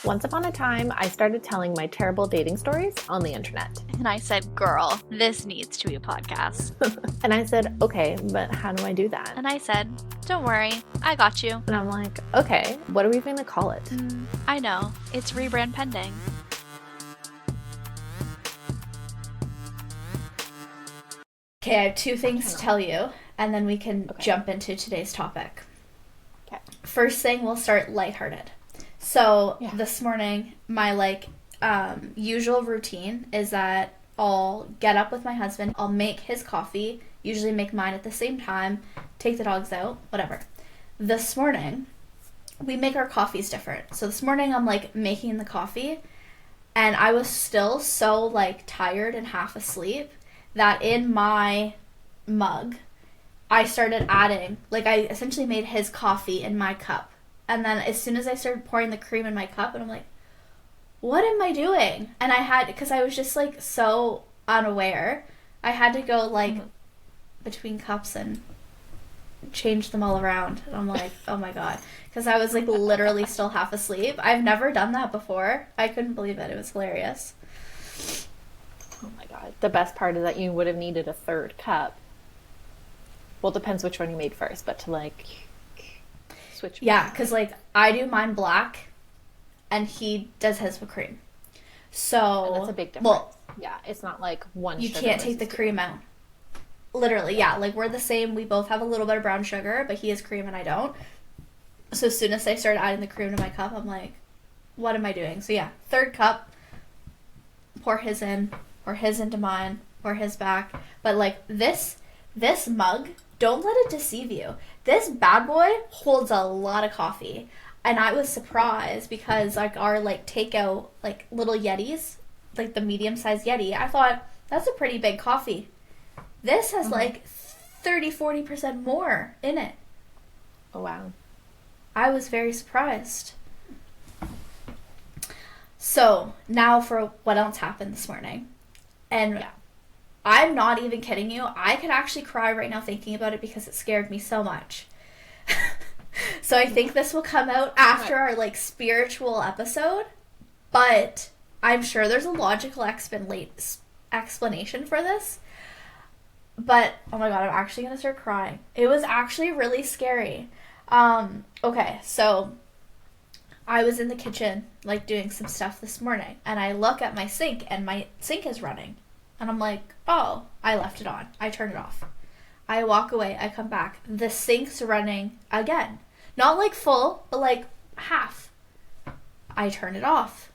Once upon a time, I started telling my terrible dating stories on the internet. And I said, girl, this needs to be a podcast. And I said, okay, but how do I do that? And I said, don't worry, I got you. And I'm like, okay, what are we going to call it? I know, it's Rebrand pending. Okay, I have two things to tell you, and then we can jump into today's topic. Okay. First thing, we'll start lighthearted. So, This morning, my, usual routine is that I'll get up with my husband, I'll make his coffee, usually make mine at the same time, take the dogs out, whatever. This morning, we make our coffees different. So this morning, I'm, making the coffee, and I was still so, tired and half asleep that in my mug, I started adding, I essentially made his coffee in my cup. And then as soon as I started pouring the cream in my cup, and I'm like, what am I doing? And because I was just, so unaware, I had to go, between cups and change them all around. And I'm like, oh my God. Because I was, literally still half asleep. I've never done that before. I couldn't believe it. It was hilarious. Oh my God. The best part is that you would have needed a third cup. Well, it depends which one you made first, but to, switch. Yeah, because, I do mine black, and he does his with cream. So... And that's a big difference. Well, yeah, it's not one you sugar can't take the cream out. Literally, yeah. We're the same. We both have a little bit of brown sugar, but he has cream and I don't. So as soon as I started adding the cream to my cup, I'm like, what am I doing? So yeah, third cup, pour his in, or his into mine, or his back. But, this mug, don't let it deceive you. This bad boy holds a lot of coffee. And I was surprised because, our, takeout, little Yetis, the medium-sized Yeti, I thought, that's a pretty big coffee. This has, 30-40% more in it. Oh, wow. I was very surprised. So, now for what else happened this morning. And I'm not even kidding you. I could actually cry right now thinking about it because it scared me so much. So I think this will come out after our, spiritual episode. But I'm sure there's a logical explanation for this. But, oh my God, I'm actually going to start crying. It was actually really scary. Okay, so I was in the kitchen, doing some stuff this morning. And I look at my sink, and my sink is running. And I'm like, oh, I left it on. I turn it off. I walk away. I come back. The sink's running again. Not full, but half. I turn it off.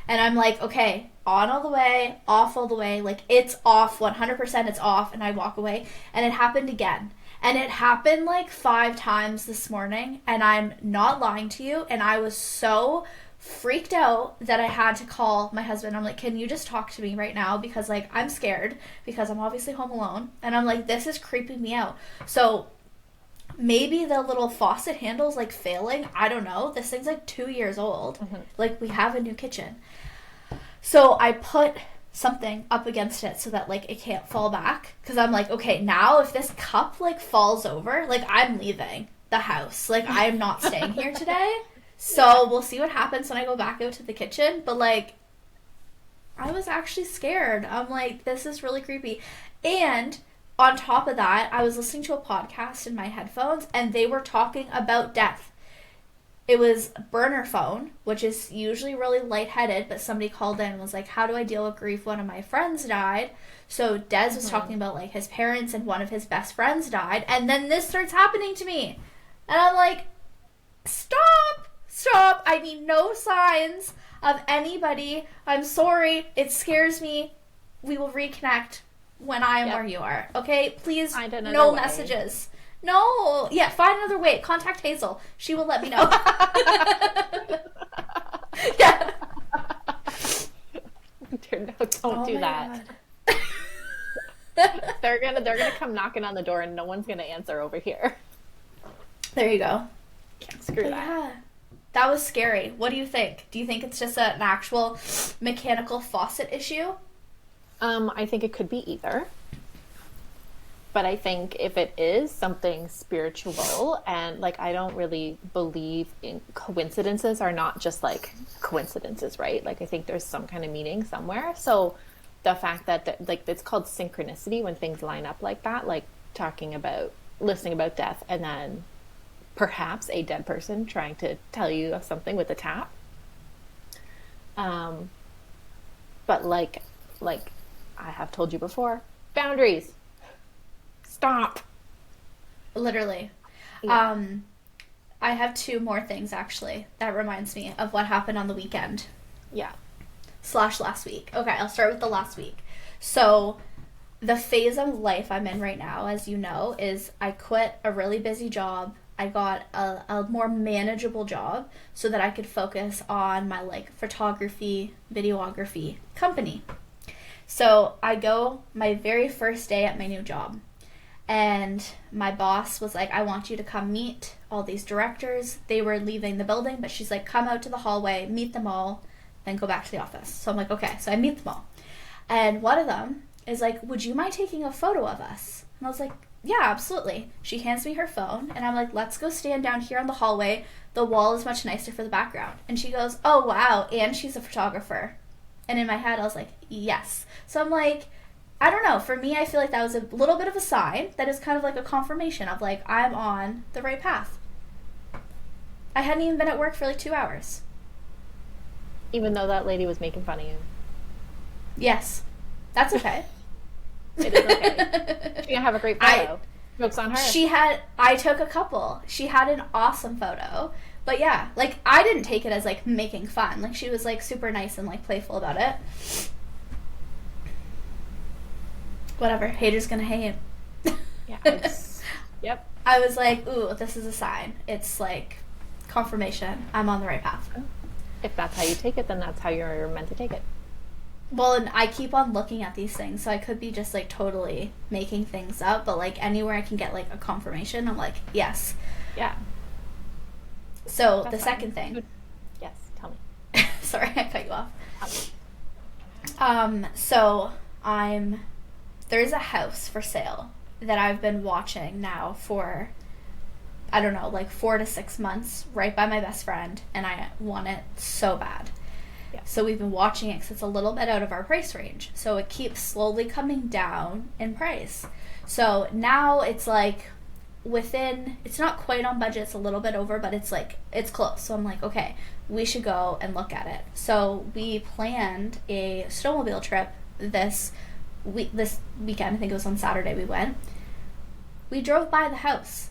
And I'm like, okay, on all the way, off all the way. It's off, 100% it's off. And I walk away. And it happened again. And it happened 5 times this morning. And I'm not lying to you. And I was so freaked out that I had to call my husband. I'm like, can you just talk to me right now? Because I'm scared because I'm obviously home alone. And I'm like, this is creeping me out. So maybe the little faucet handle's failing. I don't know. This thing's 2 years old. Mm-hmm. We have a new kitchen. So I put something up against it so that it can't fall back. Because I'm like, okay, now if this cup falls over, I'm leaving the house. I'm not staying here today. So we'll see what happens when I go back out to the kitchen. But, I was actually scared. I'm like, this is really creepy. And on top of that, I was listening to a podcast in my headphones, and they were talking about death. It was burner phone, which is usually really lightheaded, but somebody called in and was like, how do I deal with grief? One of my friends died. So Des was talking about, his parents, and one of his best friends died. And then this starts happening to me. And I'm like, stop. I need no signs of anybody. I'm sorry. It scares me. We will reconnect when I am where you are. Okay? Please, no messages. No. Yeah, find another way. Contact Hazel. She will let me know. Yeah. Don't do that. They're gonna come knocking on the door and no one's gonna answer over here. There you go. Screw that. Yeah. That was scary. What do you think? Do you think it's just an actual mechanical faucet issue? I think it could be either. But I think if it is something spiritual, and like I don't really believe in coincidences are not just like coincidences, right? Like I think there's some kind of meaning somewhere. So the fact that like it's called synchronicity when things line up like that, like talking about listening about death and then perhaps a dead person trying to tell you of something with a tap. Um, but like I have told you before, boundaries. Stop. Literally. Yeah. I have two more things actually that reminds me of what happened on the weekend Yeah. / last week. Okay, I'll start with the last week. So the phase of life I'm in right now, as you know, is I quit a really busy job. I got a more manageable job so that I could focus on my like photography, videography company. So I go my very first day at my new job. And my boss was like, I want you to come meet all these directors. They were leaving the building, but she's like, come out to the hallway, meet them all, then go back to the office. So I'm like, okay. So I meet them all. And one of them is like, would you mind taking a photo of us? And I was like, yeah, absolutely. She hands me her phone, and I'm like, let's go stand down here on the hallway. The wall is much nicer for the background. And she goes, oh, wow. And she's a photographer. And in my head, I was like, yes. So I'm like, I don't know. For me, I feel like that was a little bit of a sign that is kind of like a confirmation of like, I'm on the right path. I hadn't even been at work for like 2 hours. Even though that lady was making fun of you. Yes. That's okay. It is okay. She's gonna have a great photo. Joke's on her. I took a couple. She had an awesome photo. But yeah, like, I didn't take it as like making fun. Like, she was like super nice and like playful about it. Whatever, haters gonna hate. Yeah. Yep. I was like, ooh, this is a sign. It's like confirmation. I'm on the right path. If that's how you take it, then that's how you're meant to take it. Well, and I keep on looking at these things, so I could be just like totally making things up, but like anywhere I can get like a confirmation, I'm like, yes. Yeah. So That's the fine. second thing. Yes, tell me. Sorry, I cut you off. Tell me. So there's a house for sale that I've been watching now for, I don't know, like 4 to 6 months, right by my best friend, and I want it so bad. Yeah. So we've been watching it because it's a little bit out of our price range. So it keeps slowly coming down in price. So now it's like it's not quite on budget, it's a little bit over, but it's like, it's close. So I'm like, okay, we should go and look at it. So we planned a snowmobile trip this weekend. I think it was on Saturday we went. We drove by the house.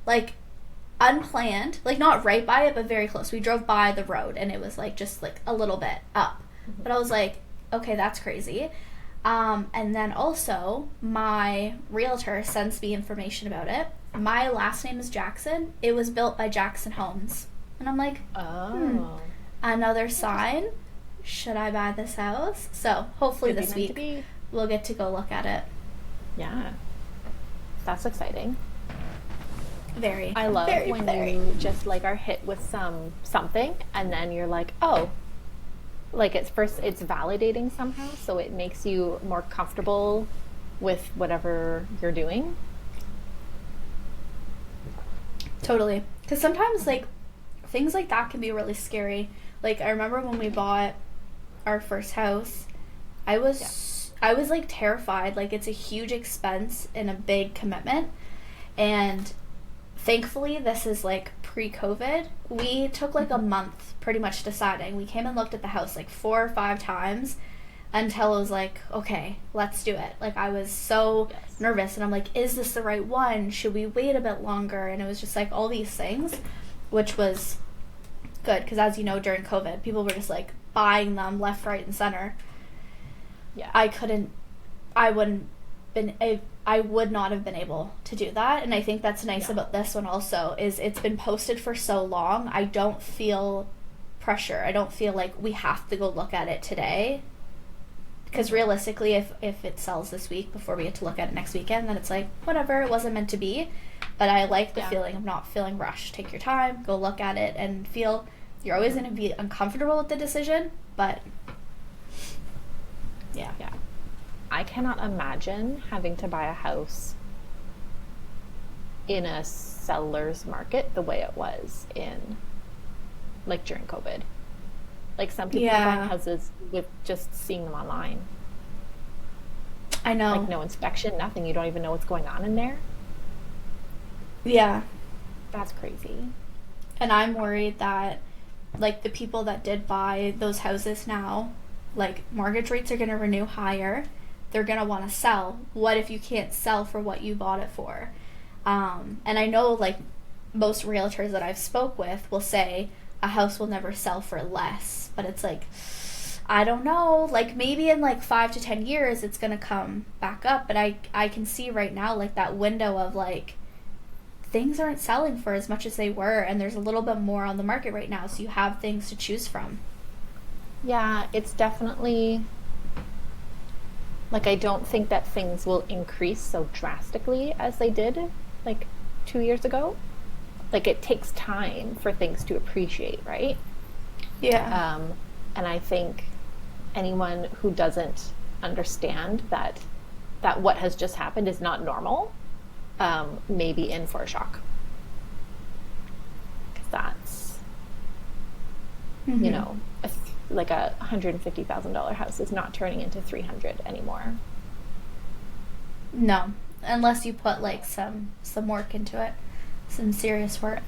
Like, unplanned, like not right by it, but very close. We drove by the road, and it was like just like a little bit up. Mm-hmm. But I was like, okay, that's crazy. And then also my realtor sends me information about it. My last name is Jackson. It was built by Jackson Homes, and I'm like, another sign. Should I buy this house? So hopefully this week we'll get to go look at it. Yeah, that's exciting. Very. I love when you just like are hit with something, and then you're like, oh, like it's validating somehow, so it makes you more comfortable with whatever you're doing. Totally. Because sometimes like things like that can be really scary. Like, I remember when we bought our first house, I was like terrified. Like, it's a huge expense and a big commitment, and thankfully, this is like pre-COVID. We took like a month pretty much deciding. We came and looked at the house like 4 or 5 times until it was like, okay, let's do it. Like, I was so nervous, and I'm like, is this the right one? Should we wait a bit longer? And it was just like all these things, which was good because, as you know, during COVID, people were just like buying them left, right, and center. Yeah. I would not have been able to do that. And I think that's nice about this one also, is it's been posted for so long. I don't feel pressure. I don't feel like we have to go look at it today. Because realistically, if it sells this week before we get to look at it next weekend, then it's like, whatever, it wasn't meant to be. But I like the feeling of not feeling rushed. Take your time, go look at it, and feel you're always going to be uncomfortable with the decision, but yeah. I cannot imagine having to buy a house in a seller's market the way it was in like during COVID. Like some people are buying Yeah, houses with just seeing them online. I Like know. no inspection, nothing. You don't even know what's going on in there. Yeah. That's crazy. And I'm worried that, like, the people that did buy those houses now, like, mortgage rates are going to renew higher. They're going to want to sell. What if you can't sell for what you bought it for? And I know, like, most realtors that I've spoke with will say a house will never sell for less. But it's like, I don't know. Like, maybe in, like, 5 to 10 years, it's going to come back up. But I can see right now, like, that window of, like, things aren't selling for as much as they were, and there's a little bit more on the market right now, so you have things to choose from. Yeah, it's definitely like I don't think that things will increase so drastically as they did like 2 years ago. Like it takes time for things to appreciate, right? Yeah. Um, and I think anyone who doesn't understand that what has just happened is not normal, may be in for a shock. Because that's, you Mm-hmm. know, like a $150,000 house is not turning into 300 anymore. No, unless you put like some work into it, some serious work.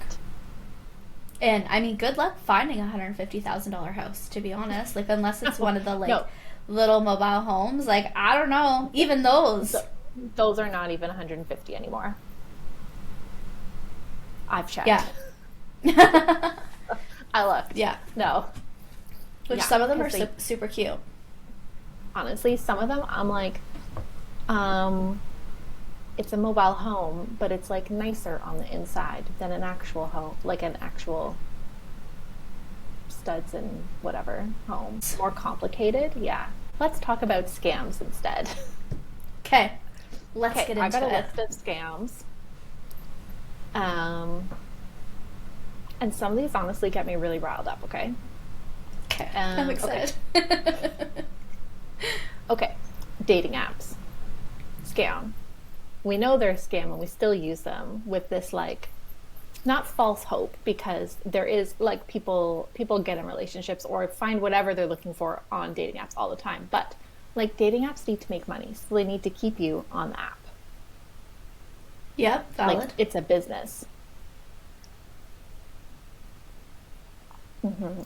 And I mean, good luck finding $150,000 house. To be honest, like unless it's one of the like No, little mobile homes, like I don't know, even those. those are not even 150 anymore. I've checked. Yeah. I looked. Yeah. No. Which Yeah, some of them are because they super cute. honestly, some of them I'm like, um, it's a mobile home, but it's like nicer on the inside than an actual home, like an actual studs and whatever home. More complicated. Yeah. Let's talk about scams instead. Okay, let's Okay, get I got into a it. list of scams. Um, and some of these honestly get me really riled up, okay? Okay, I'm Okay. excited. Okay. Dating apps. Scam. We know they're a scam and we still use them with this like not false hope because there is like people get in relationships or find whatever they're looking for on dating apps all the time. But like dating apps need to make money, so they need to keep you on the app. Yep, Like valid. it's a business.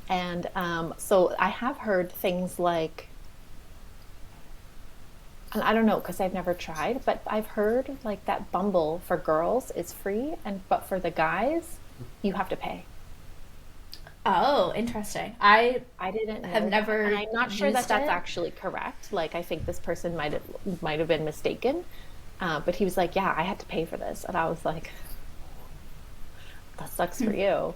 And so I have heard things like, and I don't know because I've never tried, but I've heard like that Bumble for girls is free, and but for the guys, you have to pay. Oh, interesting. I I didn't have know that, and never I'm not sure that used that's it. actually correct. Like I think this person might have been mistaken, but he was like, "Yeah, I had to pay for this," and I was like, "That sucks for you."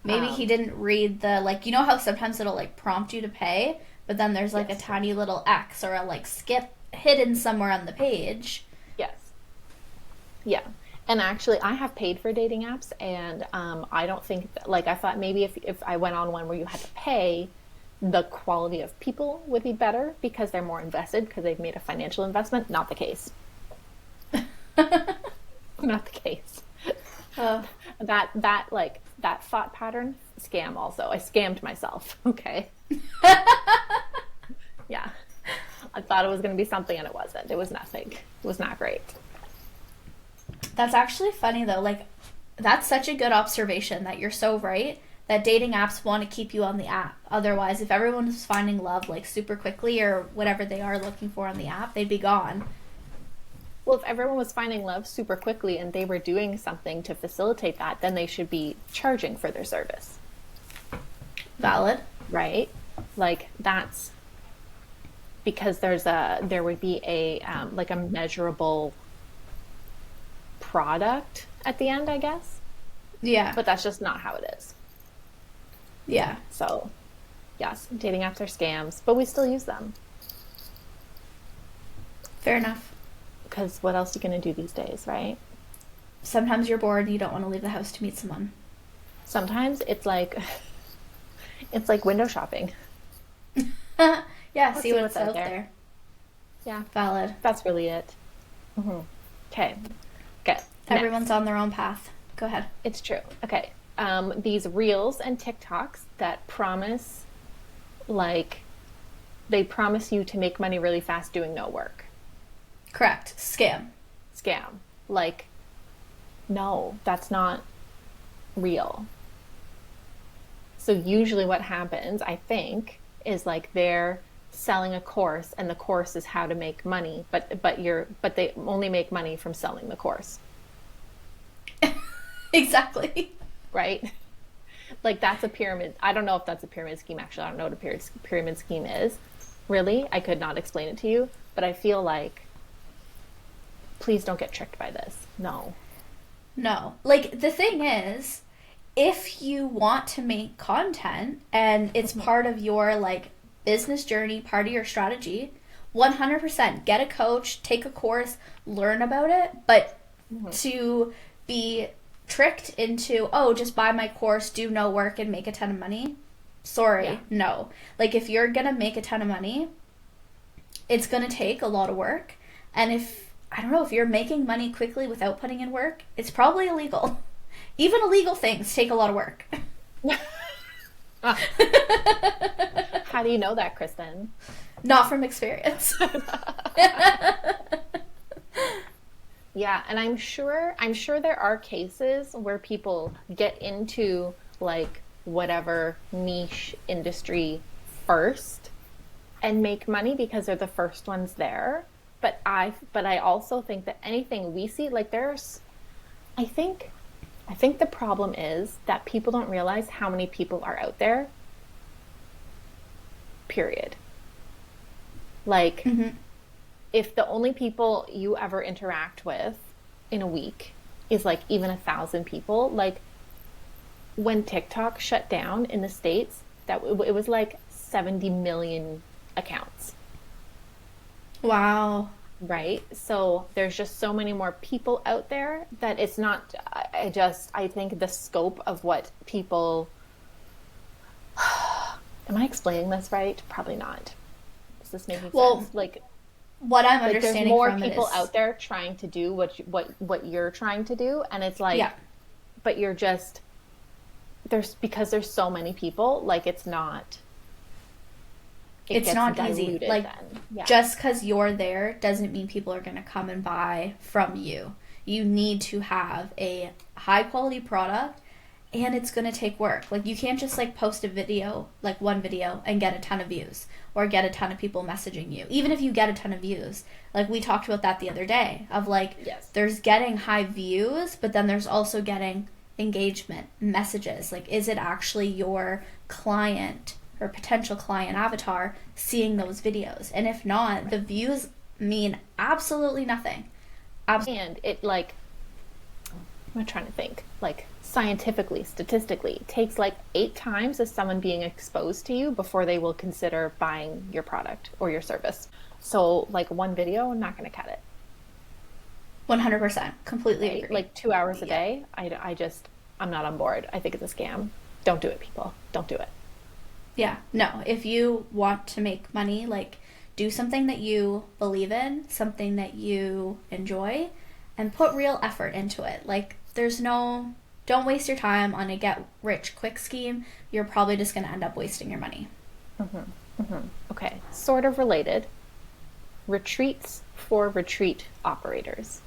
Maybe he Um, didn't read the like you know how sometimes it'll like prompt you to pay, but then there's like a yes, tiny little X or a like skip hidden somewhere on the page. yes. Yeah. And actually, I have paid for dating apps, and I don't think that, like I thought maybe if I went on one where you had to pay, the quality of people would be better because they're more invested because they've made a financial investment. Not the case. Not the case. uh, That like that thought pattern scam. Also, I scammed myself. Okay. Yeah. I thought it was going to be something, and it wasn't. It was nothing. It was not great. that's actually funny though. Like that's such a good observation that you're so right that dating apps want to keep you on the app. Otherwise, if everyone was finding love like super quickly or whatever they are looking for on the app, they'd be gone. Well, if everyone was finding love super quickly and they were doing something to facilitate that, then they should be charging for their service, Valid. right? Like that's because there would be a like a measurable product at the end, I guess. Yeah. But that's just not how it is. Yeah. So, yes, dating apps are scams, but we still use them Fair enough. because what else are you going to do these days, right? Sometimes you're bored and you don't want to leave the house to meet someone. Sometimes it's like it's like window shopping. Yeah, Let's see see what's what's out out there. there. Yeah, Valid. that's really it. Okay. Okay. Everyone's on their own path. Go ahead. It's true. Okay. These reels and TikToks that promise, like, they promise you to make money really fast doing no work. Correct. Scam. Like, no, that's not real. So usually what happens, I think, is like they're selling a course and the course is how to make money, but they only make money from selling the course. Exactly. Right? Like that's a pyramid. I don't know if that's a pyramid scheme. Actually, I don't know what a pyramid scheme is. Really? I could not explain it to you, but I feel like please don't get tricked by this. No. Like the thing is, if you want to make content and it's part of your like business journey, part of your strategy, 100% get a coach, take a course, learn about it, but to be tricked into, oh, just buy my course, do no work and make a ton of money. Sorry, no. Like if you're going to make a ton of money, it's going to take a lot of work. And if you're making money quickly without putting in work, it's probably illegal. Even illegal things take a lot of work. How do you know that, Kristen? Not from experience. Yeah, and I'm sure there are cases where people get into like whatever niche industry first and make money because they're the first ones there. But I also think that anything we see, like I think the problem is that people don't realize how many people are out there. Period. Like, if the only people you ever interact with in a week is like even 1,000 people, like when TikTok shut down in the States, that it was like 70 million accounts. Wow. Right? So there's just so many more people out there that it's not, I think the scope of what people, am I explaining this right? Probably not. Does this make sense? Like, what I'm like understanding there's more from people it is, out there trying to do what you're trying to do, and it's like, but you're just, because there's so many people, like it's not easy. Like, just because you're there doesn't mean people are going to come and buy from you. You need to have a high quality product, and it's going to take work. Like, you can't just like post a video, like one video, and get a ton of views or get a ton of people messaging you. Even if you get a ton of views, like we talked about that the other day, of like, there's getting high views, but then there's also getting engagement, messages. Like, is it actually your client or potential client avatar seeing those videos? And if not, the views mean absolutely nothing. And it, like, I'm trying to think, like, scientifically, statistically, it takes like 8 times as someone being exposed to you before they will consider buying your product or your service. So like one video, I'm not going to cut it. 100%. Completely agree. Like 2 hours a day, I'm not on board. I think it's a scam. Don't do it, people. Don't do it. Yeah, no. If you want to make money, like, do something that you believe in, something that you enjoy, and put real effort into it. Like, don't waste your time on a get-rich-quick scheme. You're probably just going to end up wasting your money. Okay, sort of related. Retreats for retreat operators.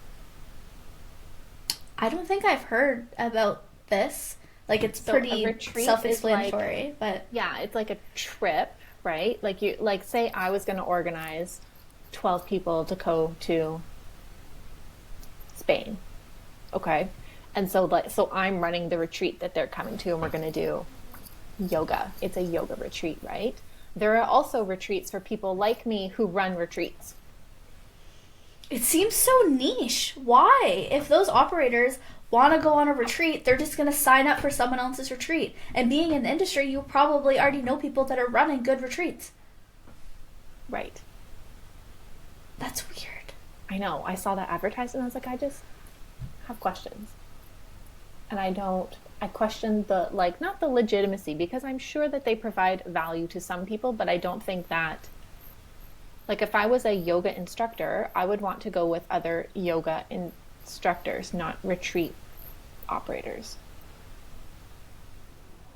I don't think I've heard about this. Like, it's pretty self-explanatory, but yeah, it's like a trip, right? Like say I was going to organize 12 people to go to Spain. Okay. And so I'm running the retreat that they're coming to, and we're going to do yoga. It's a yoga retreat, right? There are also retreats for people like me who run retreats. It seems so niche. Why? If those operators want to go on a retreat, they're just going to sign up for someone else's retreat. And being in the industry, you probably already know people that are running good retreats. Right. That's weird. I know. I saw that advertised and I was like, I just have questions. And I question the, like, not the legitimacy, because I'm sure that they provide value to some people, but I don't think that, like, if I was a yoga instructor, I would want to go with other yoga instructors, not retreat operators.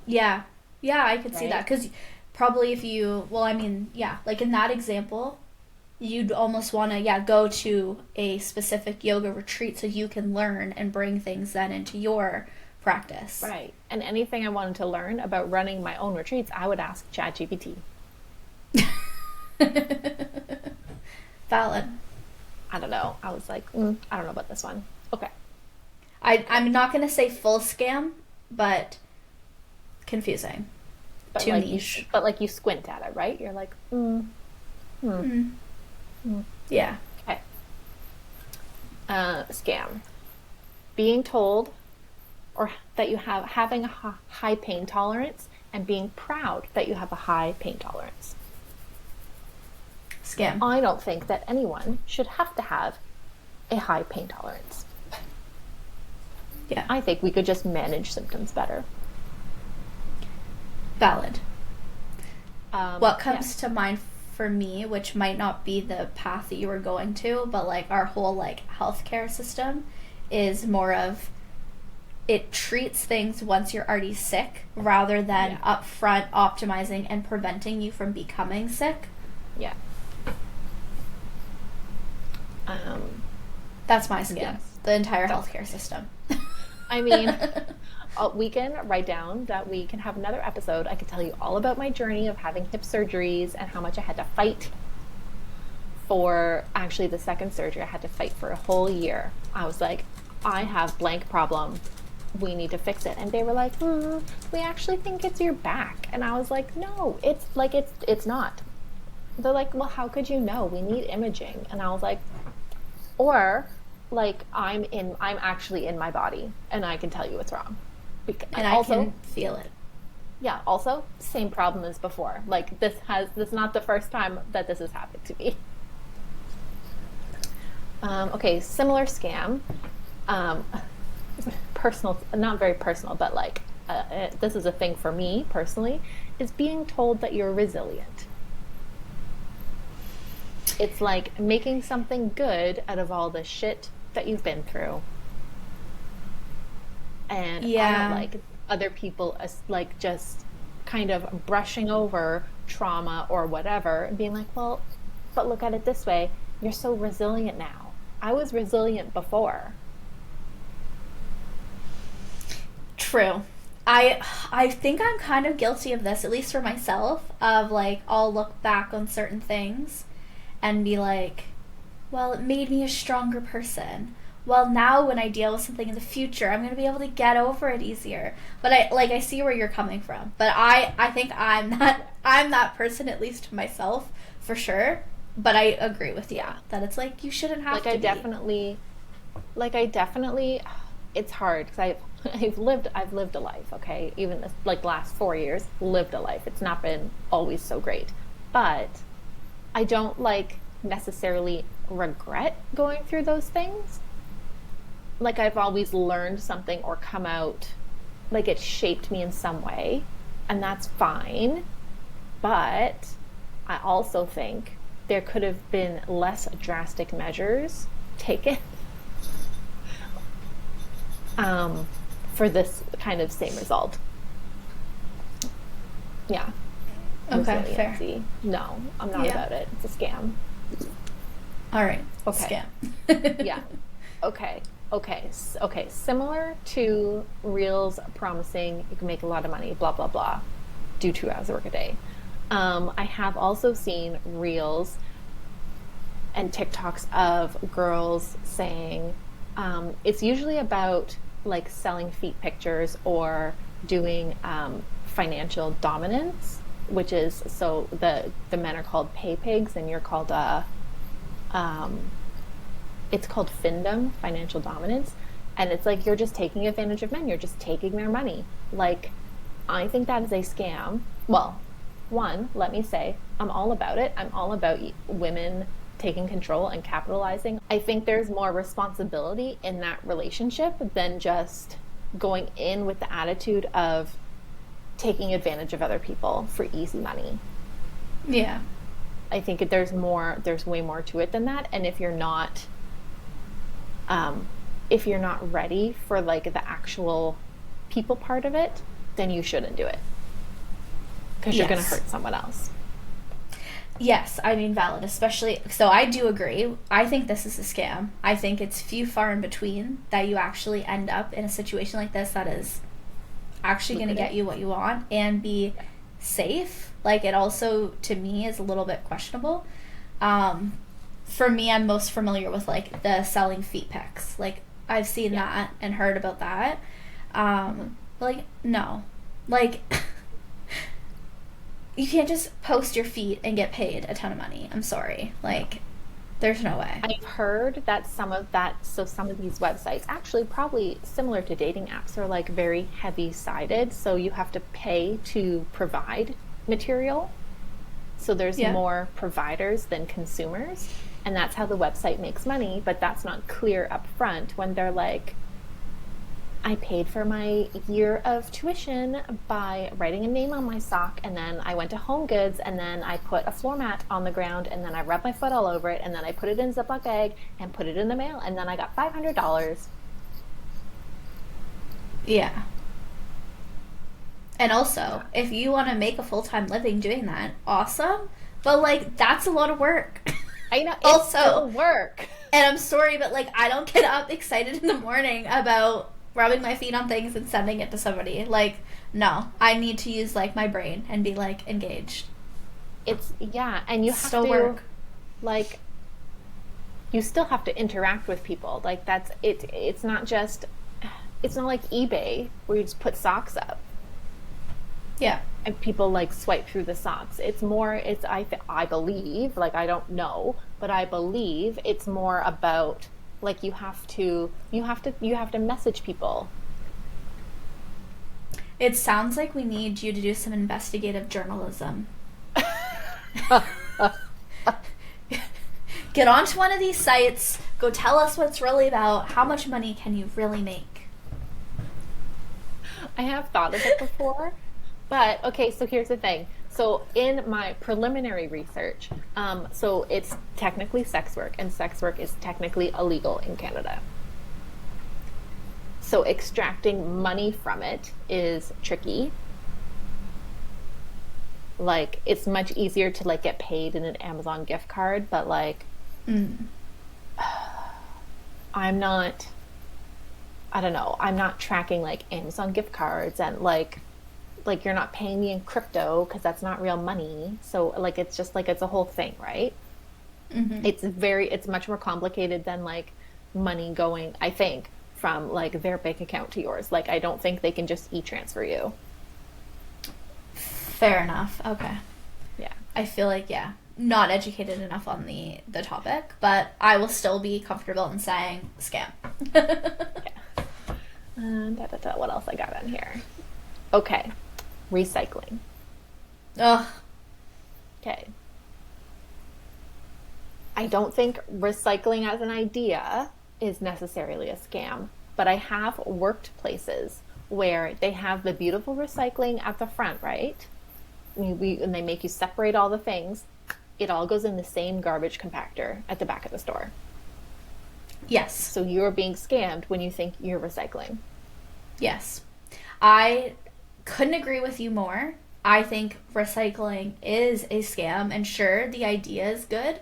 Yeah. Yeah, I could see Right? that. Because probably if you, well, I mean, yeah, like in that example, you'd almost want to, yeah, go to a specific yoga retreat so you can learn and bring things then into your practice. Right. And anything I wanted to learn about running my own retreats, I would ask ChatGPT. Valid. I don't know. I was like, I don't know about this one. Okay. I'm not going to say full scam, but confusing. But Too like niche. but like you squint at it, right? You're like, Yeah. Okay. Scam. Being told or that you have having a high pain tolerance and being proud that you have a high pain tolerance. Scam. I don't think that anyone should have to have a high pain tolerance. Yeah. I think we could just manage symptoms better. Valid. What comes yeah. to mind for me, which might not be the path that you were going to, but like our whole like healthcare system is more of it treats things once you're already sick rather than upfront optimizing and preventing you from becoming sick. Yeah. That's my scam. Yes. The entire healthcare system. I mean, we can write down that we can have another episode. I could tell you all about my journey of having hip surgeries and how much I had to fight for actually the second surgery. I had to fight for a whole year. I was like, I have blank problem. We need to fix it. And they were like, we actually think it's your back. And I was like, no, it's not. They're like, well, how could you know? We need imaging. And I was like, or like I'm actually in my body and I can tell you what's wrong. And I can feel it. Yeah, also same problem as before. Like this is not the first time that this has happened to me. Okay, similar scam. Personal, not very personal, but like this is a thing for me personally, is being told that you're resilient. It's like making something good out of all the shit that you've been through. And I don't like other people like just kind of brushing over trauma or whatever and being like, well, but look at it this way. You're so resilient now. I was resilient before. True. I think I'm kind of guilty of this, at least for myself, of like I'll look back on certain things and be like, well, it made me a stronger person. Well, now when I deal with something in the future, I'm going to be able to get over it easier. But I see where you're coming from. But I think I'm that person, at least to myself, for sure. But I agree with you that it's like you shouldn't have like to I be. definitely it's hard because I've lived a life, okay? Even this, like last 4 years, lived a life. It's not been always so great. But I don't like necessarily regret going through those things. Like I've always learned something or come out, like it shaped me in some way, and that's fine. But I also think there could have been less drastic measures taken for this kind of same result. Yeah. Okay, fair. Resiliency. No, I'm not about it. It's a scam. All right. Okay. Scam. Yeah. Okay. Similar to Reels promising you can make a lot of money, blah, blah, blah, do 2 hours of work a day. I have also seen Reels and TikToks of girls saying, it's usually about like selling feet pictures or doing financial dominance, which is, so the men are called pay pigs and you're called it's called findom, financial dominance. And it's like you're just taking advantage of men. You're just taking their money. Like, I think that is a scam. Well, one, let me say, I'm all about it. I'm all about women taking control and capitalizing. I think there's more responsibility in that relationship than just going in with the attitude of taking advantage of other people for easy money. Yeah. I think there's way more to it than that. And if you're not if you're not ready for like the actual people part of it, then you shouldn't do it because you're going to hurt someone else. Yes, I mean, valid, especially, so I do agree. I think this is a scam. I think it's few far in between that you actually end up in a situation like this that is actually going to get you what you want and be safe. Like, it also, to me, is a little bit questionable. For me, I'm most familiar with, like, the selling feet pics. Like, I've seen that and heard about that. Like, no. Like... You can't just post your feet and get paid a ton of money. I'm sorry. Like, there's no way. I've heard that some of these websites, actually probably similar to dating apps, are like very heavy-sided. So you have to pay to provide material. So there's more providers than consumers. And that's how the website makes money. But that's not clear up front when they're like, I paid for my year of tuition by writing a name on my sock, and then I went to Home Goods, and then I put a floor mat on the ground, and then I rubbed my foot all over it, and then I put it in a Ziploc bag and put it in the mail, and then I got $500. Yeah. And also, if you want to make a full-time living doing that, awesome. But, like, that's a lot of work. I know. It's also still work. And I'm sorry, but, like, I don't get up excited in the morning about rubbing my feet on things and sending it to somebody. Like, no. I need to use, like, my brain and be, like, engaged. It's, and you have still to, work. Like, you still have to interact with people. Like, that's, it's not just, it's not like eBay where you just put socks up. Yeah. And people, like, swipe through the socks. It's more, I believe, like, I don't know, but I believe it's more about, like, you have to message people. It sounds like we need you to do some investigative journalism. Get onto one of these sites, go tell us what it's really about, how much money can you really make? I have thought of it before, but okay, so here's the thing. So in my preliminary research, so it's technically sex work, and sex work is technically illegal in Canada. So extracting money from it is tricky. Like, it's much easier to, like, get paid in an Amazon gift card, but, like, I'm not tracking, like, Amazon gift cards, and, like you're not paying me in crypto because that's not real money. So, like, it's just, like, it's a whole thing, right? Mm-hmm. It's much more complicated than, like, money going, I think, from, like, their bank account to yours. Like, I don't think they can just e-transfer you. Fair enough. Okay. Yeah. I feel like, not educated enough on the topic, but I will still be comfortable in saying scam. What else I got on here? Okay. Recycling. Ugh. Okay. I don't think recycling as an idea is necessarily a scam, but I have worked places where they have the beautiful recycling at the front, right? And they make you separate all the things. It all goes in the same garbage compactor at the back of the store. Yes. So you're being scammed when you think you're recycling. Yes. I couldn't agree with you more. I think recycling is a scam, and sure, the idea is good,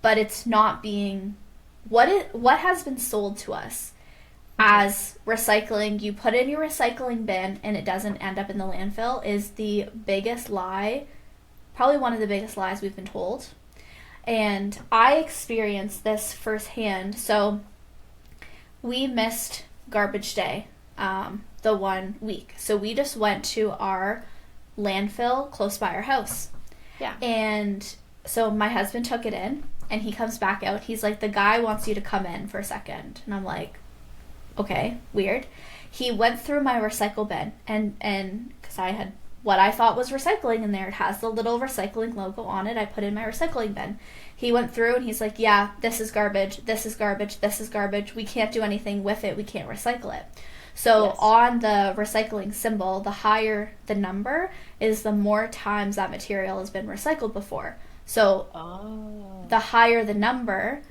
but it's not being what has been sold to us as recycling. You put in your recycling bin and it doesn't end up in the landfill is the biggest lie, probably one of the biggest lies we've been told. And I experienced this firsthand. So we missed garbage day the 1 week. So we just went to our landfill close by our house. Yeah. And so my husband took it in, and he comes back out. He's like, the guy wants you to come in for a second. And I'm like, okay, weird. He went through my recycle bin, and because I had what I thought was recycling in there. It has the little recycling logo on it. I put in my recycling bin. He went through and he's like, yeah, this is garbage, this is garbage, this is garbage. We can't do anything with it. We can't recycle it. So yes. On the recycling symbol, the higher the number is the more times that material has been recycled before. So the higher the number,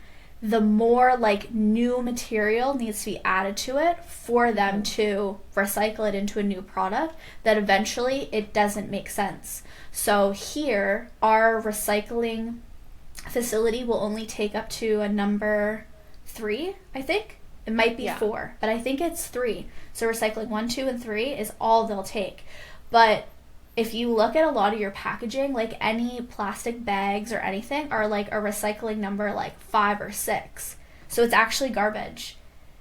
the more like new material needs to be added to it for them to recycle it into a new product, that eventually it doesn't make sense. So here, our recycling facility will only take up to a number 3, I think. It might be 4, but I think it's 3. So recycling 1, 2, and 3 is all they'll take. But if you look at a lot of your packaging, like any plastic bags or anything are like a recycling number like 5 or 6. So it's actually garbage.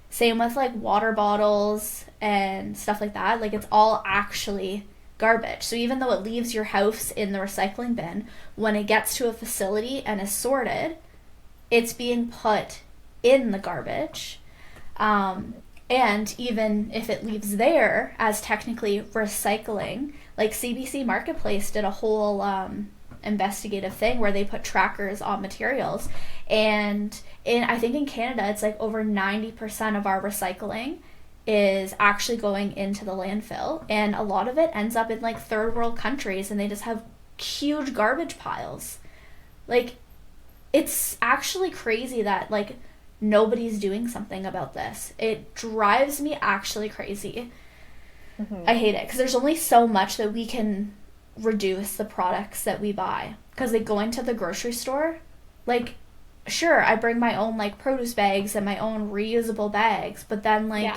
Same with like water bottles and stuff like that. Like it's all actually garbage. So even though it leaves your house in the recycling bin, when it gets to a facility and is sorted, it's being put in the garbage. And even if it leaves there as technically recycling, like CBC Marketplace did a whole investigative thing where they put trackers on materials, and I think in Canada it's like over 90% of our recycling is actually going into the landfill, and a lot of it ends up in like third world countries, and they just have huge garbage piles. Like, it's actually crazy that like nobody's doing something about this. It drives me actually crazy. I hate it because there's only so much that we can reduce the products that we buy, because like going to the grocery store, like sure I bring my own like produce bags and my own reusable bags, but then like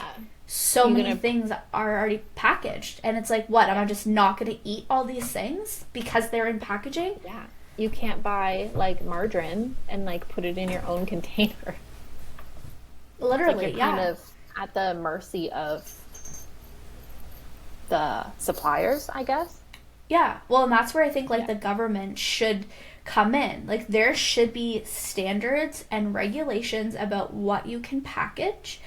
so many things are already packaged, and it's like, what, am I just not going to eat all these things because they're in packaging? Yeah, you can't buy like margarine and like put it in your own container. Literally, like you're kind of at the mercy of the suppliers, I guess. Yeah, well, and that's where I think like the government should come in. Like there should be standards and regulations about what you can package,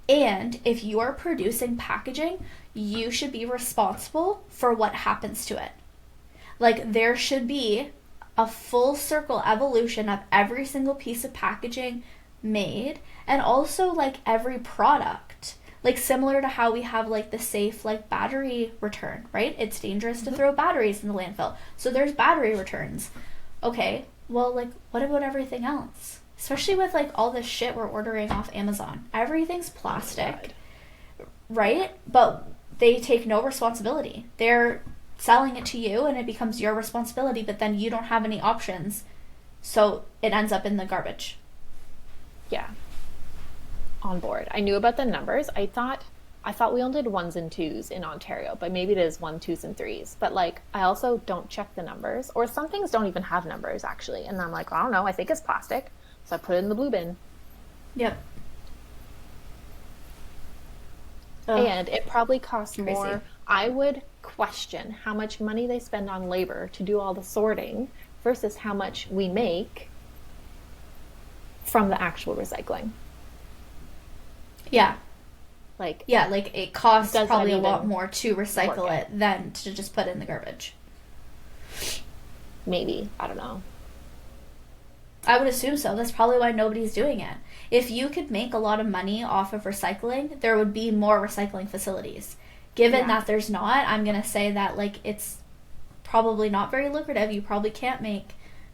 and if you are producing packaging, you should be responsible for what happens to it. Like there should be a full circle evolution of every single piece of packaging made, and also like every product, like similar to how we have like the safe like battery return, right? It's dangerous to throw batteries in the landfill, so there's battery returns. Okay, well, like what about everything else? Especially with like all this shit we're ordering off Amazon, everything's plastic, right? But they take no responsibility. They're selling it to you and it becomes your responsibility, but then you don't have any options, so it ends up in the garbage. Yeah, on board. I knew about the numbers. I thought we only did 1s and 2s in Ontario, but maybe it is 1, 2s, and 3s. But like, I also don't check the numbers, or some things don't even have numbers actually. And I'm like, I don't know, I think it's plastic, so I put it in the blue bin. Yep. And it probably costs Crazy. more. I would question how much money they spend on labor to do all the sorting versus how much we make from the actual recycling. Yeah. Like, yeah, like it costs does probably that a lot even more to recycle work it than to just put it in the garbage. maybe, I don't know. I would assume so. That's probably why nobody's doing it. If you could make a lot of money off of recycling, there would be more recycling facilities. Given that there's not, I'm going to say that like it's probably not very lucrative. You probably can't make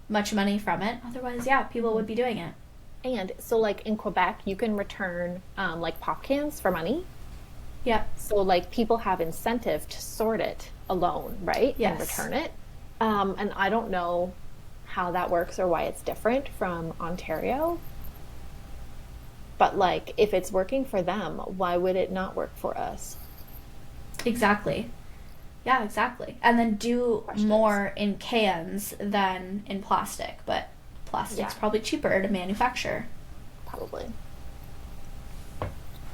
much money from it. Otherwise, yeah, people would be doing it. And so like in Quebec, you can return like pop cans for money. Yeah. So like people have incentive to sort it alone, right? Yes. And return it. And I don't know how that works or why it's different from Ontario. But like, if it's working for them, why would it not work for us? Exactly. Yeah, exactly. And then do Questions. more in cans than in plastic. But plastic's probably cheaper to manufacture. Probably.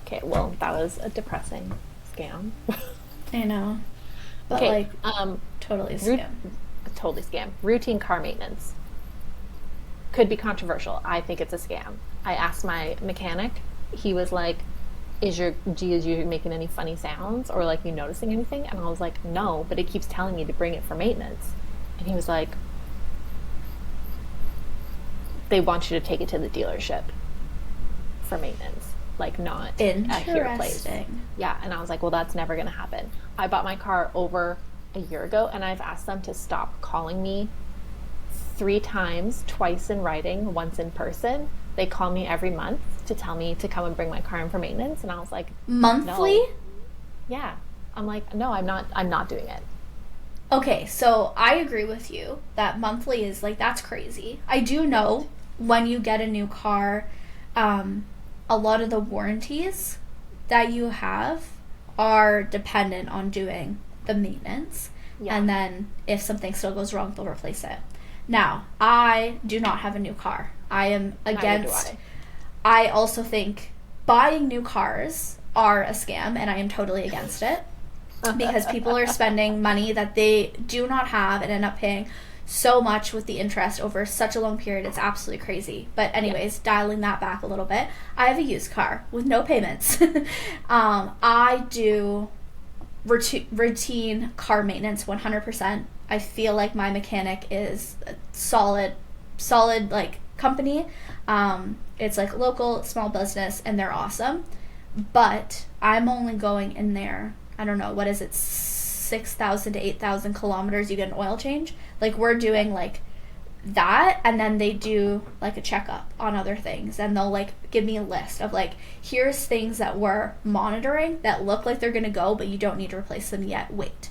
Okay, well, that was a depressing scam. I know. But Okay, like, totally a scam. Totally scam. Routine car maintenance. Could be controversial. I think it's a scam. I asked my mechanic. He was like, is you making any funny sounds, or like you noticing anything? And I was like, no, but it keeps telling me to bring it for maintenance. And he was like, they want you to take it to the dealership for maintenance, like not at your place. Yeah. And I was like, well, that's never going to happen. I bought my car over a year ago, and I've asked them to stop calling me 3 times, twice in writing, once in person, they call me every month to tell me to come and bring my car in for maintenance, and I was like, Monthly? no. Yeah. I'm like, no, I'm not doing it. Okay, so I agree with you that monthly is like, that's crazy. I do know when you get a new car, a lot of the warranties that you have are dependent on doing the maintenance. Yeah. And then if something still goes wrong, they'll replace it. Now, I do not have a new car. I am against. I also think buying new cars are a scam, and I am totally against it. Because people are spending money that they do not have and end up paying so much with the interest over such a long period. It's absolutely crazy. But anyways, dialing that back a little bit, I have a used car with no payments. I do routine car maintenance 100%. I feel like my mechanic is a solid like company. It's like local, small business, and they're awesome. But I'm only going in there, I don't know, what is it, 6,000 to 8,000 kilometers, you get an oil change. Like, we're doing, like, that, and then they do, like, a checkup on other things, and they'll, like, give me a list of, like, here's things that we're monitoring that look like they're gonna go, but you don't need to replace them yet, wait.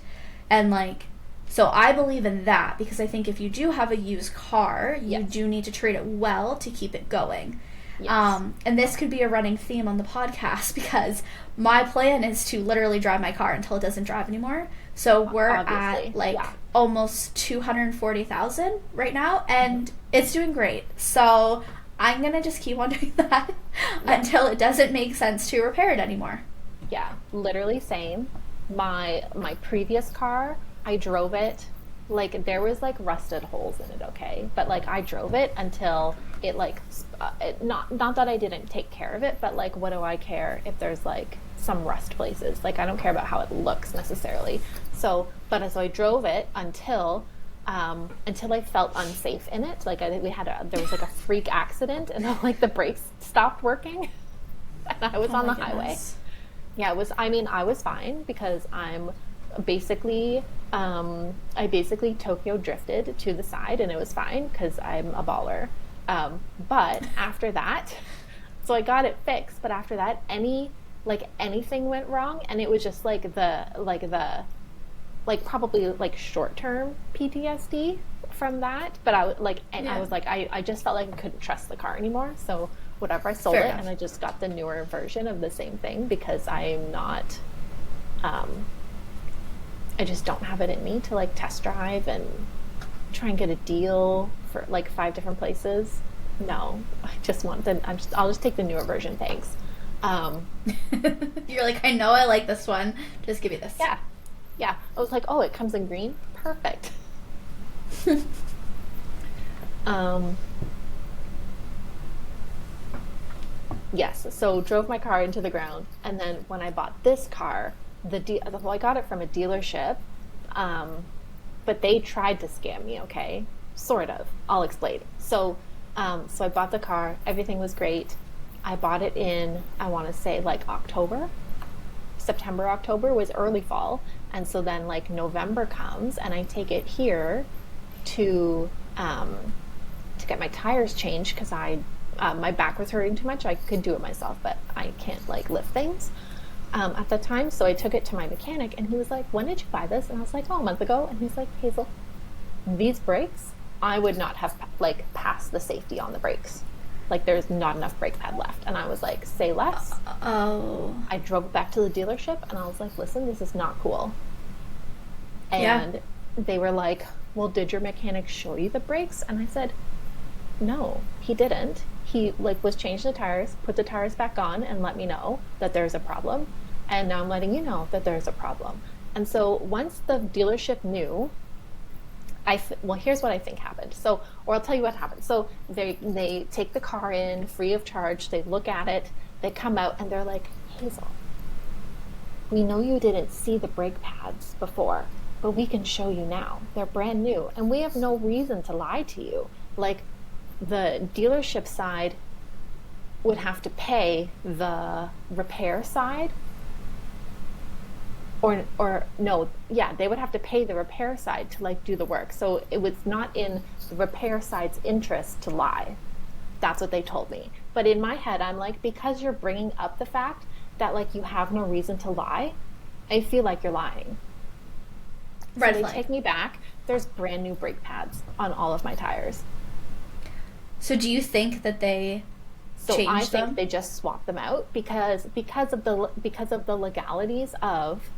And, like, so I believe in that, because I think if you do have a used car, you do need to treat it well to keep it going. Yes. And this could be a running theme on the podcast, because my plan is to literally drive my car until it doesn't drive anymore. So we're at like almost 240,000 right now, and it's doing great. So I'm going to just keep on doing that until it doesn't make sense to repair it anymore. Yeah, literally same. My previous car, I drove it, like, there was, like, rusted holes in it, okay? But, like, I drove it until it, like, not that I didn't take care of it, but, like, what do I care if there's, like, some rust places? Like, I don't care about how it looks necessarily. So I drove it until I felt unsafe in it. Like, there was, like, a freak accident, and, like, the brakes stopped working, and I was on the highway. Yeah, I was fine, because I'm basically I basically Tokyo drifted to the side, and it was fine because I'm a baller. But after that, so I got it fixed, but after that, anything went wrong, and it was just like probably like short-term PTSD from that. But I was like, I just felt like I couldn't trust the car anymore. So whatever, I sold it, and I just got the newer version of the same thing, because I'm not I just don't have it in me to, like, test drive and try and get a deal for, like, 5 different places. No, I just want I'll just take the newer version, thanks. You're like, I know I like this one, just give me this. Yeah. I was like, oh, it comes in green? Perfect. Yes, so drove my car into the ground, and then when I bought this car, I got it from a dealership, but they tried to scam me, okay? Sort of. I'll explain. So I bought the car. Everything was great. I bought it in, I want to say, like, September, October was early fall. And so then, like, November comes, and I take it here to get my tires changed, because my back was hurting too much. I could do it myself, but I can't, like, lift things at the time. So I took it to my mechanic, and he was like, when did you buy this? And I was like, a month ago. And he's like, Hazel, these brakes, I would not have, like, passed the safety on the brakes. Like, there's not enough brake pad left. And I was like, say less. I drove back to the dealership, and I was like, listen, this is not cool. And they were like, well, did your mechanic show you the brakes? And I said, no, he didn't. He, like, was changing the tires, put the tires back on, and let me know that there's a problem. And now I'm letting you know that there's a problem. And so once the dealership knew, well, here's what I think happened. Or I'll tell you what happened. So they take the car in free of charge. They look at it. They come out, and they're like, Hazel, we know you didn't see the brake pads before, but we can show you now. They're brand new, and we have no reason to lie to you. Like, the dealership side would have to pay the repair side, or no, yeah, they would have to pay the repair side to, like, do the work. So it was not in the repair side's interest to lie. That's what they told me. But in my head, I'm like, because you're bringing up the fact that like you have no reason to lie, I feel like you're lying. Red So they flag. take me back. There's brand new brake pads on all of my tires. So do you think that they So changed I think them? they just swapped them out because of the legalities of,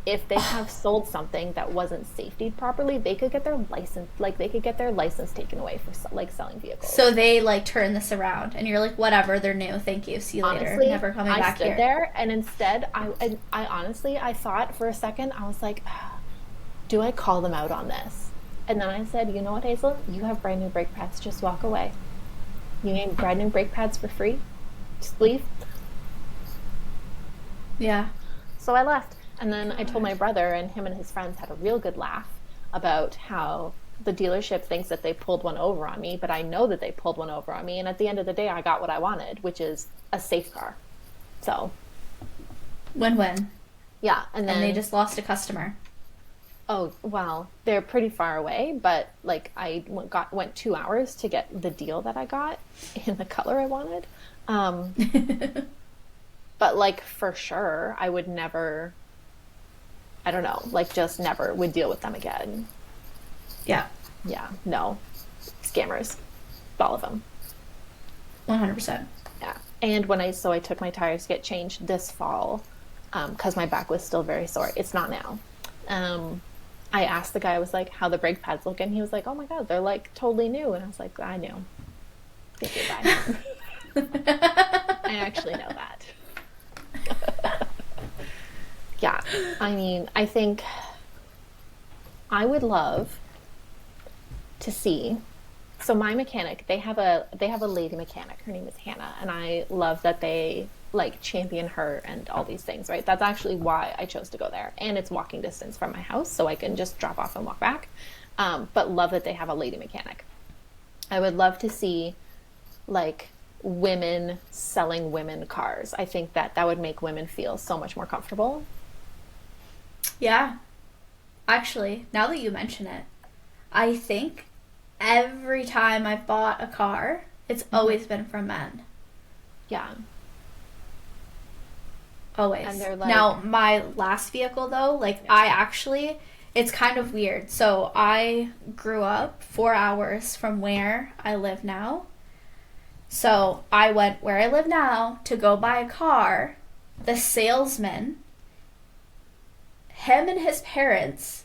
if they have sold something that wasn't safetied properly, they could get their license taken away for like selling vehicles. So they like turn this around, and you're like, whatever, they're new. Thank you. See you later. Honestly, Never coming back I here. stood there, and instead, I honestly, I thought for a second, I was like, do I call them out on this? And then I said, you know what, Hazel? You have brand new brake pads. Just walk away. You need brand new brake pads for free. Just leave. Yeah. So I left. And then I told my brother, and him and his friends had a real good laugh about how the dealership thinks that they pulled one over on me, but I know that they pulled one over on me. And at the end of the day, I got what I wanted, which is a safe car. So, Win-win. yeah. And then And they just lost a customer. oh, well, they're pretty far away, but like I went 2 hours to get the deal that I got in the color I wanted. But like for sure, I would never, I don't know, like just never would deal with them again. Yeah. Yeah, no. Scammers. All of them. 100%. Yeah. And when I took my tires to get changed this fall, because my back was still very sore. It's not now. I asked the guy, I was like, how the brake pads look, and he was like, oh my God, they're like totally new. And I was like, I knew. Thank you, bye. I actually know that. Yeah. I mean, I think I would love to see. So my mechanic, they have a lady mechanic. Her name is Hannah, and I love that they like champion her and all these things, right? That's actually why I chose to go there, and it's walking distance from my house, so I can just drop off and walk back. But love that they have a lady mechanic. I would love to see like women selling women cars. I think that would make women feel so much more comfortable. Yeah. Actually, now that you mention it, I think every time I've bought a car, it's always been from men. Yeah. Always. And they're like, now, my last vehicle, though, like, I actually, it's kind of weird. So, I grew up 4 hours from where I live now. So, I went where I live now to go buy a car. The salesman, him and his parents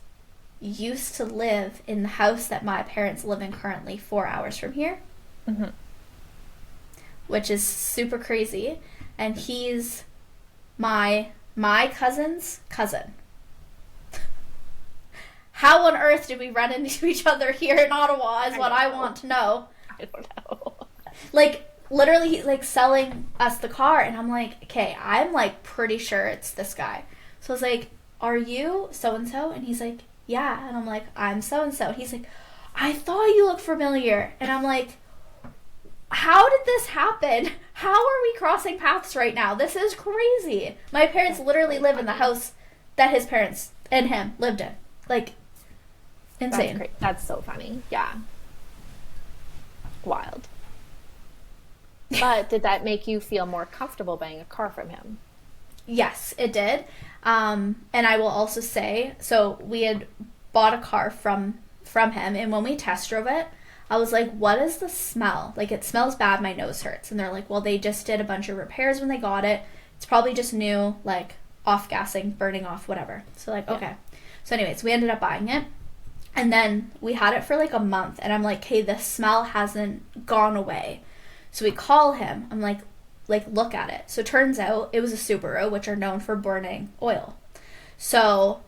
used to live in the house that my parents live in currently 4 hours from here. mm-hmm. Which is super crazy. And he's my cousin's cousin. How on earth did we run into each other here in Ottawa is what I want to know. I don't know. Like, literally, he's like selling us the car, and I'm like, okay, I'm like pretty sure it's this guy. So I was like, are you so-and-so? And he's like, yeah. And I'm like, I'm so-and-so. He's like, I thought you looked familiar. And I'm like, how did this happen? How are we crossing paths right now? This is crazy. My parents literally live in the house that his parents and him lived in. Like, insane. That's great. That's so funny. Yeah. Wild. But did that make you feel more comfortable buying a car from him? Yes, it did. And I will also say, so we had bought a car from him, and when we test drove it, I was like, what is the smell? Like, it smells bad, my nose hurts. And they're like, well, they just did a bunch of repairs when they got it. It's probably just new, like, off-gassing, burning off, whatever. So, like, okay. So, anyways, we ended up buying it. And then we had it for, like, a month. And I'm like, hey, the smell hasn't gone away. So we call him. I'm like, look at it. So it turns out it was a Subaru, which are known for burning oil. So,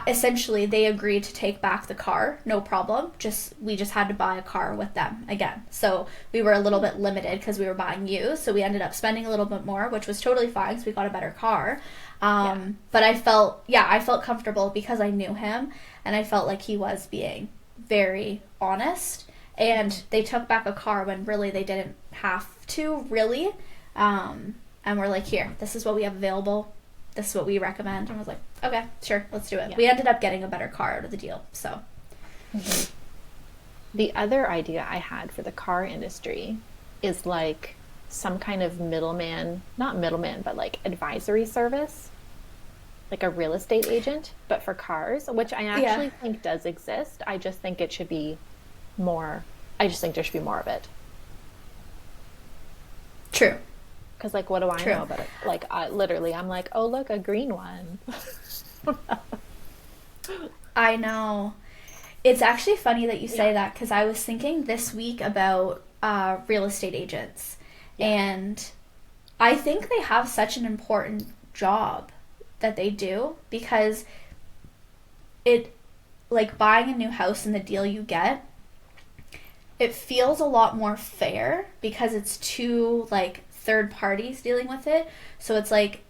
essentially, they agreed to take back the car, no problem. We just had to buy a car with them again. So we were a little bit limited because we were buying used. So we ended up spending a little bit more, which was totally fine because we got a better car. But I felt comfortable because I knew him, and I felt like he was being very honest. And they took back a car when really they didn't have to, really. And we're like, here, this is what we have available. This is what we recommend. And I was like, okay, sure, let's do it. Yeah. We ended up getting a better car out of the deal. So, The other idea I had for the car industry is like some kind of middleman, not middleman, but like advisory service, like a real estate agent, but for cars, which I Yeah. actually think does exist. I just think it should be more, I just think there should be more of it. True. Because, like, what do I True. know about it? Like, literally, I'm like, oh, look, a green one. I know. It's actually funny that you say Yeah. that because I was thinking this week about real estate agents. Yeah. And I think they have such an important job that they do because it, like buying a new house and the deal you get, it feels a lot more fair because it's two like third parties dealing with it. So it's like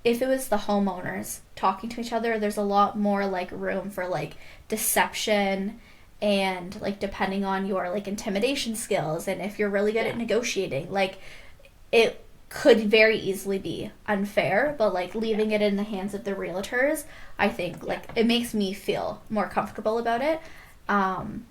if it was the homeowners talking to each other, there's a lot more like room for like deception and like depending on your like intimidation skills and if you're really good Yeah. at negotiating, like it could very easily be unfair, but like leaving it in the hands of the realtors, I think like it makes me feel more comfortable about it. Um,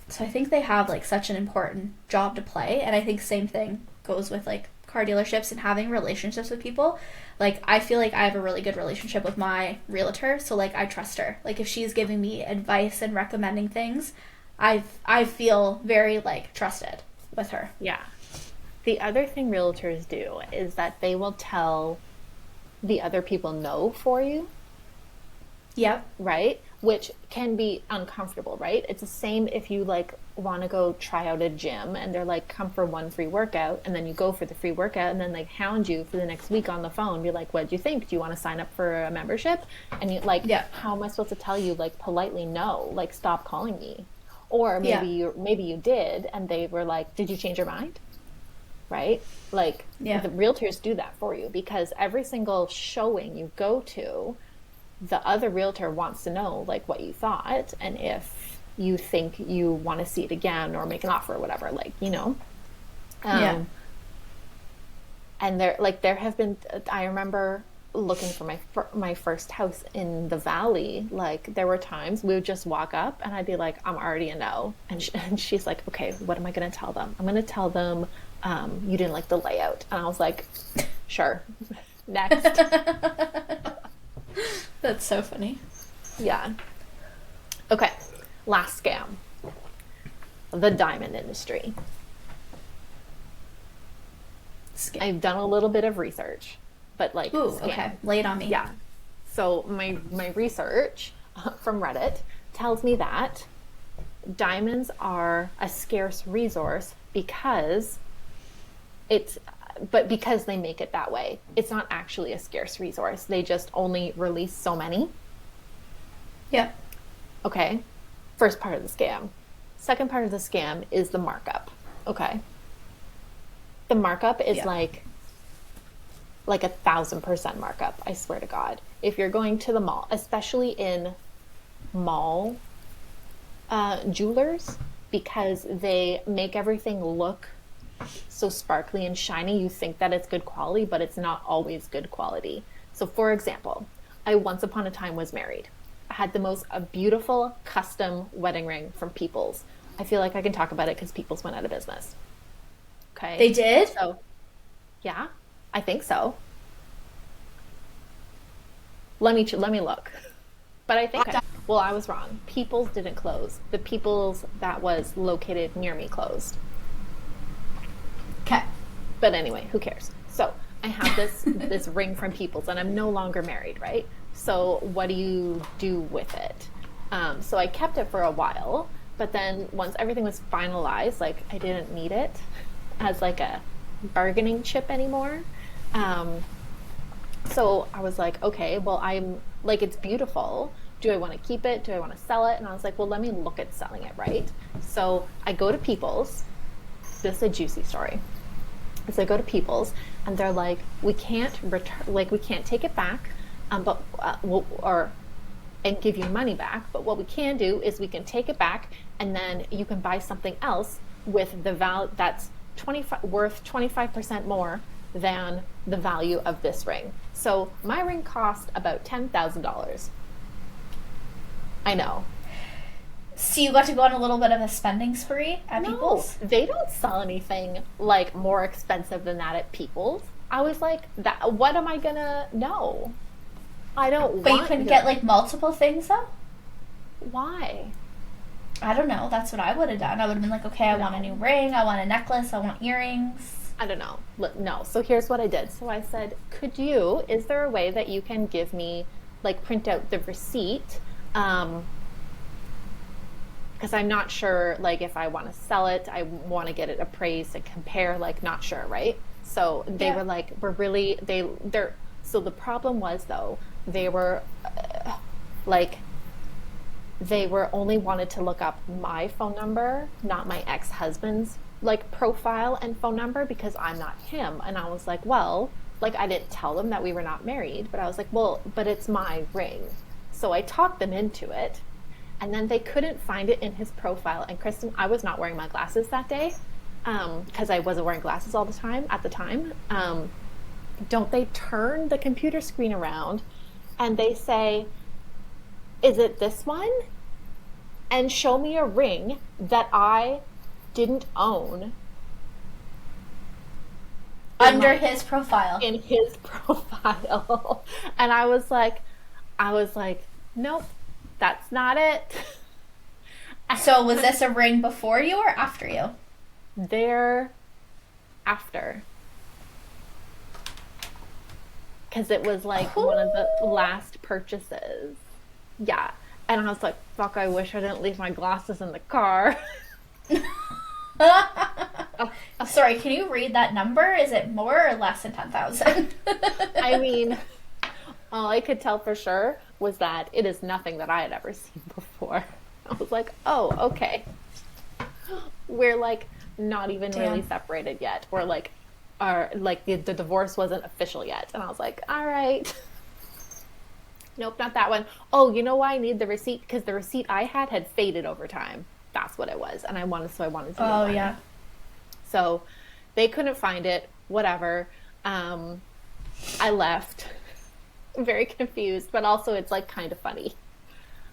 so I think they have like such an important job to play, and I think same thing goes with like car dealerships and having relationships with people. Like I feel like I have a really good relationship with my realtor, so like I trust her. Like if she's giving me advice and recommending things, I feel very like trusted with her. Yeah. The other thing realtors do is that they will tell the other people no for you, Yep. right? Which can be uncomfortable, right? It's the same if you like want to go try out a gym and they're like, come for one free workout, and then you go for the free workout and then like hound you for the next week on the phone, be like, what do you think? Do you want to sign up for a membership? And you like, Yeah. how am I supposed to tell you like politely no, like stop calling me? Or Yeah. maybe you did and they were like, did you change your mind? Right? Like Yeah. the realtors do that for you because every single showing you go to, the other realtor wants to know like what you thought and if you think you want to see it again or make an offer or whatever, like, you know. Yeah. And there have been, I remember looking for my first house in the valley, like there were times we would just walk up and I'd be like, I'm already a no, and she's like, okay, what am I going to tell them? I'm going to tell them you didn't like the layout. And I was like, sure. Next. That's so funny. Yeah. Okay. Last scam. The diamond industry. I've done a little bit of research, but like Ooh, scam. okay. Lay it on me. Yeah. So my research from Reddit tells me that diamonds are a scarce resource because because they make it that way. It's not actually a scarce resource. They just only release so many. Yep. Okay. First part of the scam. Second part of the scam is the markup. Okay. The markup is Yeah. like 1,000% markup. I swear to God. If you're going to the mall, especially in mall jewelers, because they make everything look so sparkly and shiny, you think that it's good quality, but it's not always good quality. So for example, I once upon a time was married. I had the most beautiful custom wedding ring from People's. I feel like I can talk about it because People's went out of business. Okay. They did? So, yeah, I think so. Let me look. But I think well, I was wrong. People's didn't close. The People's that was located near me closed. Okay. But anyway, who cares? So I have this ring from People's, and I'm no longer married, right? So what do you do with it? So I kept it for a while, but then once everything was finalized, like I didn't need it as like a bargaining chip anymore. So I was like, okay, well, I'm like, it's beautiful. Do I want to keep it? Do I want to sell it? And I was like, well, let me look at selling it, right? So I go to People's. This is a juicy story. So I go to People's, and they're like, we can't return, like we can't take it back, but and give you money back. But what we can do is we can take it back, and then you can buy something else with the value that's worth 25% more than the value of this ring. So my ring cost about $10,000. I know. So you got to go on a little bit of a spending spree at People's? They don't sell anything like more expensive than that at People's. I was like, that. What am I gonna know? I don't. But you couldn't get like multiple things though. Why? I don't know. That's what I would have done. I would have been like, okay, I want a new ring. I want a necklace. I want earrings. I don't know. No. So here's what I did. So I said, is there a way that you can give me, like, print out the receipt? Because I'm not sure, like, if I want to sell it, I want to get it appraised and compare, like, not sure, right? So they were like, so the problem was, though, they were, they were only wanted to look up my phone number, not my ex-husband's, like, profile and phone number, because I'm not him. And I was like, well, like, I didn't tell them that we were not married, but I was like, well, but it's my ring. So I talked them into it, and then they couldn't find it in his profile. And Kristen, I was not wearing my glasses that day, because I wasn't wearing glasses all the time at the time. Don't they turn the computer screen around and they say, is it this one? And show me a ring that I didn't own. Under his profile. In his profile. And I was like, nope, that's not it. So was this a ring before you or after you? After. Because it was like one of the last purchases. Yeah. And I was like, fuck, I wish I didn't leave my glasses in the car. Sorry, can you read that number? Is it more or less than 10,000? I mean, all I could tell for sure was that it is nothing that I had ever seen before. I was like, oh, okay. We're like not even really separated yet. Or like, the divorce wasn't official yet. And I was like, all right. Nope, not that one. Oh, you know why I need the receipt? Because the receipt I had faded over time. That's what it was. And I wanted to know. Oh, yeah. So they couldn't find it. Whatever. I left. Very confused, but also it's like kind of funny.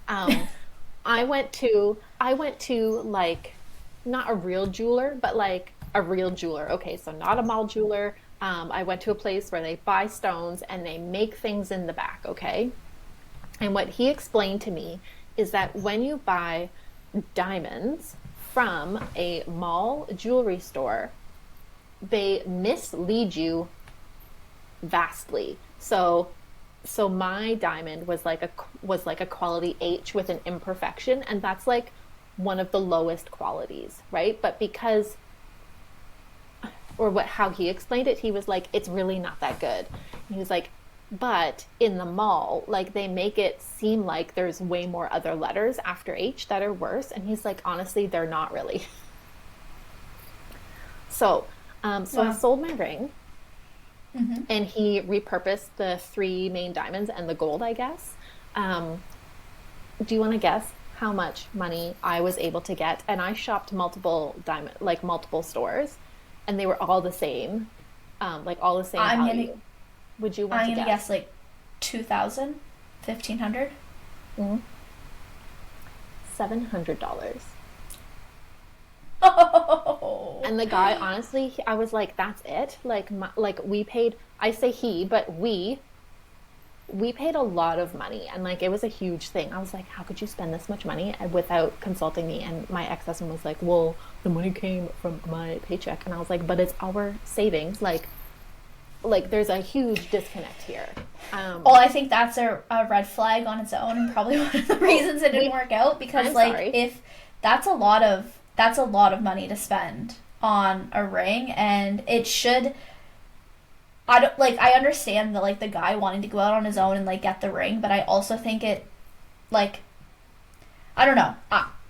I went to like, not a real jeweler, but like a real jeweler. Okay, so not a mall jeweler. I went to a place where they buy stones and they make things in the back, okay? And what he explained to me is that when you buy diamonds from a mall jewelry store, they mislead you vastly. So my diamond was like a quality H with an imperfection, and that's like one of the lowest qualities, right? But because, or how he explained it, he was like, it's really not that good. And he was like, but in the mall, like, they make it seem like there's way more other letters after H that are worse. And he's like, honestly, they're not really. So I sold my ring. Mm-hmm. And he repurposed the 3 main diamonds and the gold, I guess. Do you want to guess how much money I was able to get? And I shopped multiple stores, and they were all the same, all the same value. Would you want to guess? I'm going to guess like 2,000, 1,500. Mm-hmm. $700. Oh. And the guy, honestly, I was like, that's it? We paid, I say he, but we paid a lot of money, and like, it was a huge thing. I was like, how could you spend this much money without consulting me? And my ex-husband was like, well, the money came from my paycheck. And I was like, but it's our savings. Like there's a huge disconnect here. Well, I think that's a red flag on its own, and probably one of the reasons it didn't work out, because if that's a lot of money to spend on a ring, and it should, I understand that, like, the guy wanting to go out on his own and like get the ring, but I also think it, like, I don't know,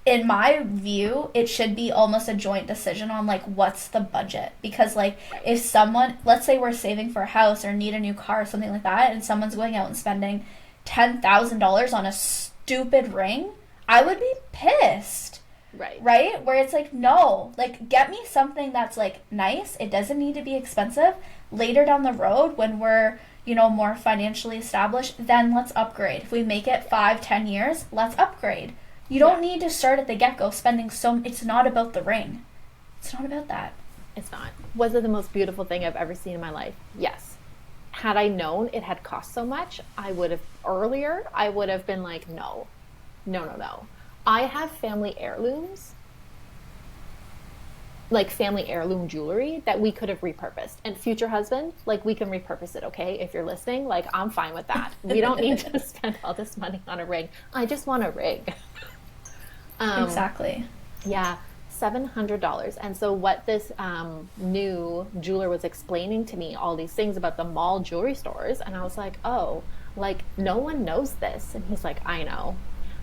in my view, it should be almost a joint decision on like, what's the budget, because like, if someone, let's say we're saving for a house or need a new car or something like that, and someone's going out and spending $10,000 on a stupid ring, I would be pissed. Right? Where it's like, no, like, get me something that's like nice. It doesn't need to be expensive. Later down the road, when we're, more financially established, then let's upgrade. If we make it 5-10 years, let's upgrade. You don't need to start at the get-go spending it's not about the ring. It's not about that. It's not. Was it the most beautiful thing I've ever seen in my life? Yes. Had I known it had cost so much, I would have been like, no. I have family heirlooms, like family heirloom jewelry that we could have repurposed. And future husband, like, we can repurpose it, okay? If you're listening, like, I'm fine with that. We don't need to spend all this money on a ring. I just want a ring. Exactly. Yeah, $700. And so what this new jeweler was explaining to me, all these things about the mall jewelry stores, and I was like, oh, like, no one knows this. And he's like, I know.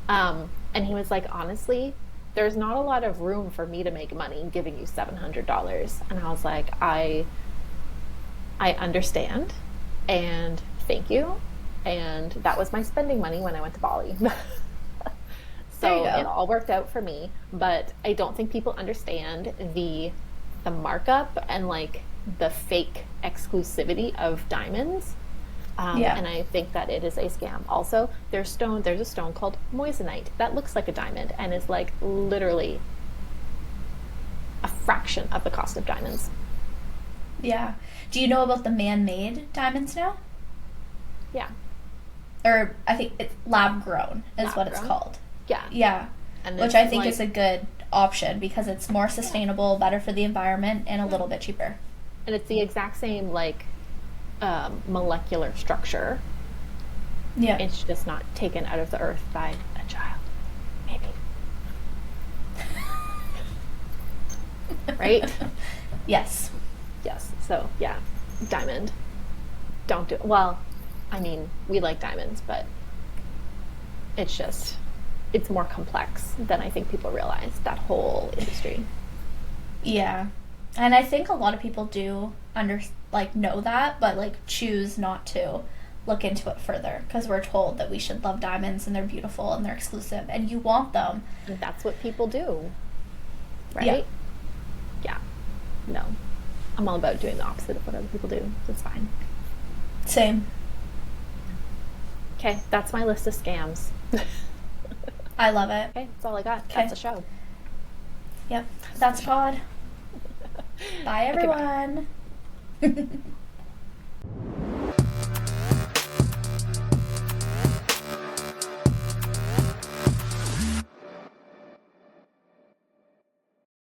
And he was like, honestly, there's not a lot of room for me to make money giving you $700. And I was like, I understand, and thank you. And that was my spending money when I went to Bali. So it all worked out for me, but I don't think people understand the markup and like the fake exclusivity of diamonds. And I think that it is a scam. Also, there's a stone called moissanite that looks like a diamond and is like literally a fraction of the cost of diamonds. Yeah. Do you know about the man-made diamonds now? Yeah. Or I think it's lab-grown is what it's called. Yeah. Yeah. And which I think is a good option because it's more sustainable, better for the environment, and a little bit cheaper. And it's the exact same, like, molecular structure. Yeah. It's just not taken out of the earth by a child. Maybe. Right? Yes. Yes. So, yeah. Diamond. Don't do it. Well, I mean, we like diamonds, but it's more complex than I think people realize, that whole industry. Yeah. And I think a lot of people do know that, but like choose not to look into it further because we're told that we should love diamonds and they're beautiful and they're exclusive and you want them. And that's what people do. Right? Yeah. No. I'm all about doing the opposite of what other people do. It's fine. Same. Okay, that's my list of scams. I love it. Okay, that's all I got. Okay. That's the show. Yep. That's Pod. Bye, everyone. Okay, bye.